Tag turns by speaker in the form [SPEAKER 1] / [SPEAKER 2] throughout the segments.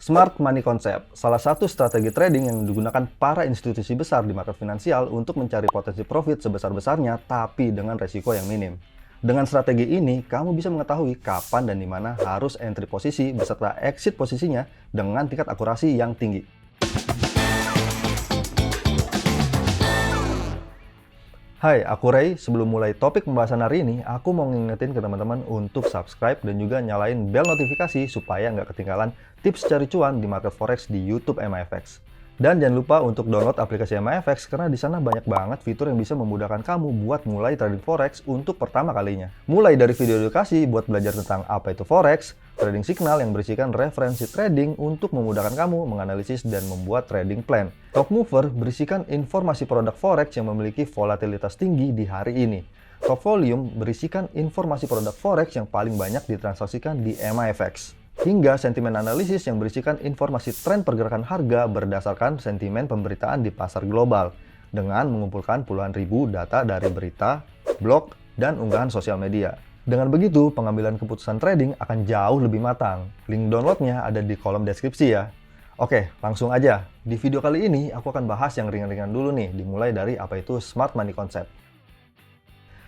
[SPEAKER 1] Smart Money Concept, salah satu strategi trading yang digunakan para institusi besar di market finansial untuk mencari potensi profit sebesar-besarnya tapi dengan resiko yang minim. Dengan strategi ini, kamu bisa mengetahui kapan dan di mana harus entry posisi beserta exit posisinya dengan tingkat akurasi yang tinggi. Hai, aku Ray. Sebelum mulai topik pembahasan hari ini, aku mau ngingetin ke teman-teman untuk subscribe dan juga nyalain bel notifikasi supaya nggak ketinggalan tips cari cuan di market forex di YouTube MAFX. Dan jangan lupa untuk download aplikasi MAFX karena di sana banyak banget fitur yang bisa memudahkan kamu buat mulai trading forex untuk pertama kalinya. Mulai dari video edukasi buat belajar tentang apa itu forex, trading signal yang berisikan referensi trading untuk memudahkan kamu menganalisis dan membuat trading plan. Top Mover berisikan informasi produk forex yang memiliki volatilitas tinggi di hari ini. Top Volume berisikan informasi produk forex yang paling banyak ditransaksikan di MAFX. Hingga sentimen analisis yang berisikan informasi tren pergerakan harga berdasarkan sentimen pemberitaan di pasar global dengan mengumpulkan puluhan ribu data dari berita, blog, dan unggahan sosial media. Dengan begitu, pengambilan keputusan trading akan jauh lebih matang. Link downloadnya ada di kolom deskripsi ya. Oke, langsung aja. Di video kali ini, aku akan bahas yang ringan-ringan dulu nih, dimulai dari apa itu Smart Money Concept.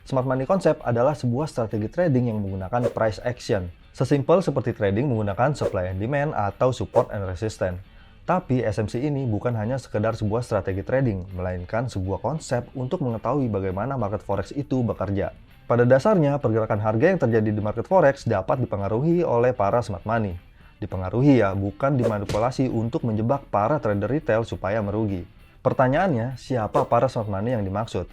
[SPEAKER 1] Smart Money Concept adalah sebuah strategi trading yang menggunakan price action. Sesimpel seperti trading menggunakan supply and demand atau support and resistance. Tapi SMC ini bukan hanya sekedar sebuah strategi trading, melainkan sebuah konsep untuk mengetahui bagaimana market forex itu bekerja. Pada dasarnya, pergerakan harga yang terjadi di market forex dapat dipengaruhi oleh para smart money. Dipengaruhi ya, bukan dimanipulasi untuk menjebak para trader retail supaya merugi. Pertanyaannya, siapa para smart money yang dimaksud?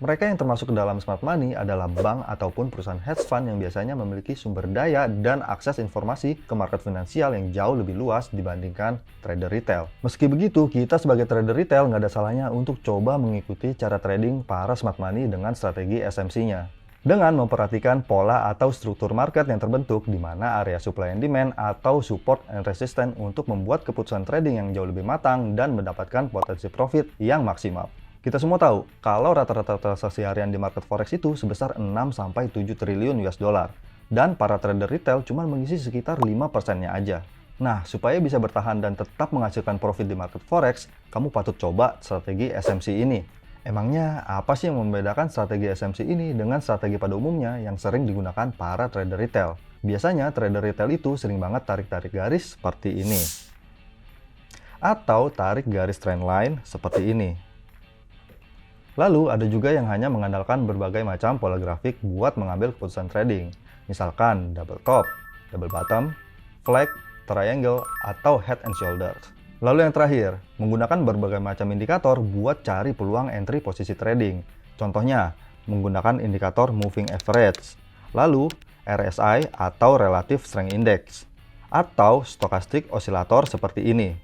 [SPEAKER 1] Mereka yang termasuk ke dalam smart money adalah bank ataupun perusahaan hedge fund yang biasanya memiliki sumber daya dan akses informasi ke market finansial yang jauh lebih luas dibandingkan trader retail. Meski begitu, kita sebagai trader retail nggak ada salahnya untuk coba mengikuti cara trading para smart money dengan strategi SMC-nya. Dengan memperhatikan pola atau struktur market yang terbentuk di mana area supply and demand atau support and resistance untuk membuat keputusan trading yang jauh lebih matang dan mendapatkan potensi profit yang maksimal. Kita semua tahu, kalau rata-rata transaksi harian di market forex itu sebesar 6-7 triliun US dollar. Dan para trader retail cuma mengisi sekitar 5%-nya aja. Nah, supaya bisa bertahan dan tetap menghasilkan profit di market forex, kamu patut coba strategi SMC ini. Emangnya apa sih yang membedakan strategi SMC ini dengan strategi pada umumnya yang sering digunakan para trader retail? Biasanya trader retail itu sering banget tarik-tarik garis seperti ini. Atau tarik garis trendline seperti ini. Lalu ada juga yang hanya mengandalkan berbagai macam pola grafik buat mengambil keputusan trading. Misalkan double top, double bottom, flag, triangle, atau head and shoulders. Lalu yang terakhir, menggunakan berbagai macam indikator buat cari peluang entry posisi trading. Contohnya, menggunakan indikator moving average, lalu RSI atau Relative Strength Index, atau stochastic oscillator seperti ini.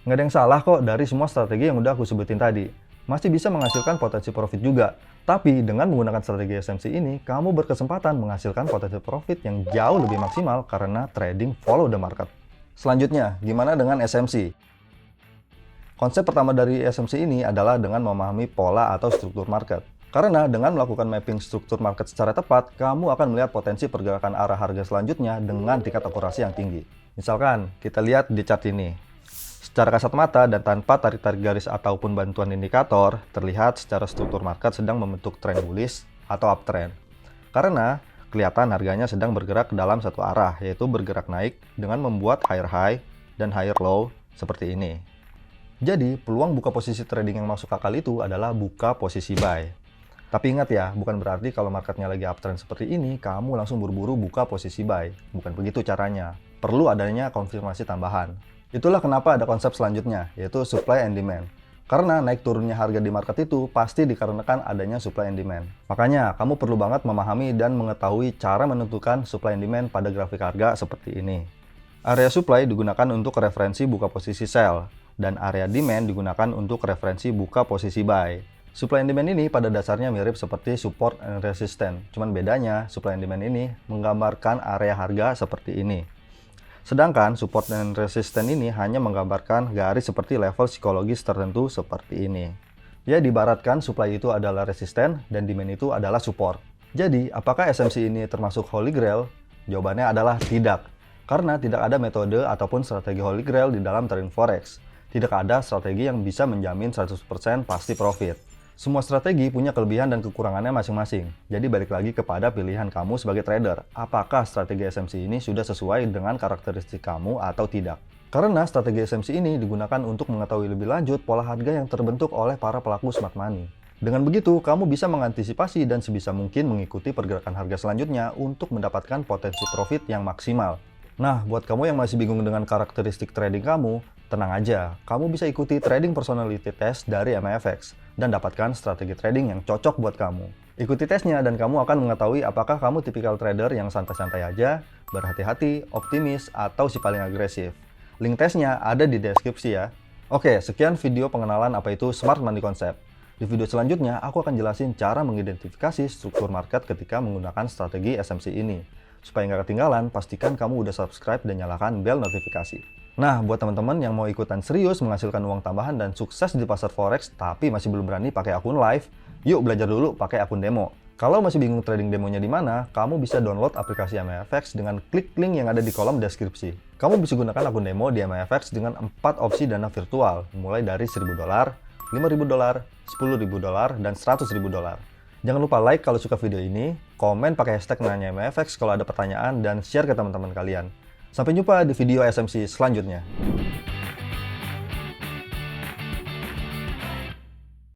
[SPEAKER 1] Nggak ada yang salah kok dari semua strategi yang udah aku sebutin tadi. Masih bisa menghasilkan potensi profit juga. Tapi dengan menggunakan strategi SMC ini, kamu berkesempatan menghasilkan potensi profit yang jauh lebih maksimal karena trading follow the market. Selanjutnya, gimana dengan SMC? Konsep pertama dari SMC ini adalah dengan memahami pola atau struktur market. Karena dengan melakukan mapping struktur market secara tepat, kamu akan melihat potensi pergerakan arah harga selanjutnya dengan tingkat akurasi yang tinggi. Misalkan, kita lihat di chart ini. Secara kasat mata dan tanpa tarik-tarik garis ataupun bantuan indikator, terlihat secara struktur market sedang membentuk tren bullish atau uptrend. Karena kelihatan harganya sedang bergerak ke dalam satu arah, yaitu bergerak naik dengan membuat higher high dan higher low seperti ini. Jadi, peluang buka posisi trading yang masuk akal itu adalah buka posisi buy. Tapi ingat ya, bukan berarti kalau marketnya lagi uptrend seperti ini, kamu langsung buru-buru buka posisi buy. Bukan begitu caranya. Perlu adanya konfirmasi tambahan. Itulah kenapa ada konsep selanjutnya, yaitu supply and demand. Karena naik turunnya harga di market itu pasti dikarenakan adanya supply and demand. Makanya, kamu perlu banget memahami dan mengetahui cara menentukan supply and demand pada grafik harga seperti ini. Area supply digunakan untuk referensi buka posisi sell, dan area demand digunakan untuk referensi buka posisi buy. Supply and demand ini pada dasarnya mirip seperti support and resistance. Cuman bedanya, supply and demand ini menggambarkan area harga seperti ini. Sedangkan support dan resistance ini hanya menggambarkan garis seperti level psikologis tertentu seperti ini. Ya, diibaratkan supply itu adalah resisten dan demand itu adalah support. Jadi, apakah SMC ini termasuk Holy Grail? Jawabannya adalah tidak. Karena tidak ada metode ataupun strategi holy grail di dalam trading forex. Tidak ada strategi yang bisa menjamin 100% pasti profit. Semua strategi punya kelebihan dan kekurangannya masing-masing. Jadi balik lagi kepada pilihan kamu sebagai trader. Apakah strategi SMC ini sudah sesuai dengan karakteristik kamu atau tidak? Karena strategi SMC ini digunakan untuk mengetahui lebih lanjut pola harga yang terbentuk oleh para pelaku smart money. Dengan begitu, kamu bisa mengantisipasi dan sebisa mungkin mengikuti pergerakan harga selanjutnya untuk mendapatkan potensi profit yang maksimal. Nah, buat kamu yang masih bingung dengan karakteristik trading kamu, tenang aja, kamu bisa ikuti trading personality test dari MFX dan dapatkan strategi trading yang cocok buat kamu. Ikuti tesnya dan kamu akan mengetahui apakah kamu tipikal trader yang santai-santai aja, berhati-hati, optimis, atau si paling agresif. Link tesnya ada di deskripsi ya. Oke, sekian video pengenalan apa itu Smart Money Concept. Di video selanjutnya, aku akan jelasin cara mengidentifikasi struktur market ketika menggunakan strategi SMC ini. Supaya nggak ketinggalan, pastikan kamu udah subscribe dan nyalakan bel notifikasi. Nah, buat teman-teman yang mau ikutan serius menghasilkan uang tambahan dan sukses di pasar forex tapi masih belum berani pakai akun live, yuk belajar dulu pakai akun demo. Kalau masih bingung trading demonya di mana, kamu bisa download aplikasi MFX dengan klik link yang ada di kolom deskripsi. Kamu bisa gunakan akun demo di MFX dengan 4 opsi dana virtual, mulai dari $1.000, $5.000, $10.000, dan $100.000. Jangan lupa like kalau suka video ini, komen pakai hashtag nanya MFX kalau ada pertanyaan, dan share ke teman-teman kalian. Sampai jumpa di video SMC selanjutnya.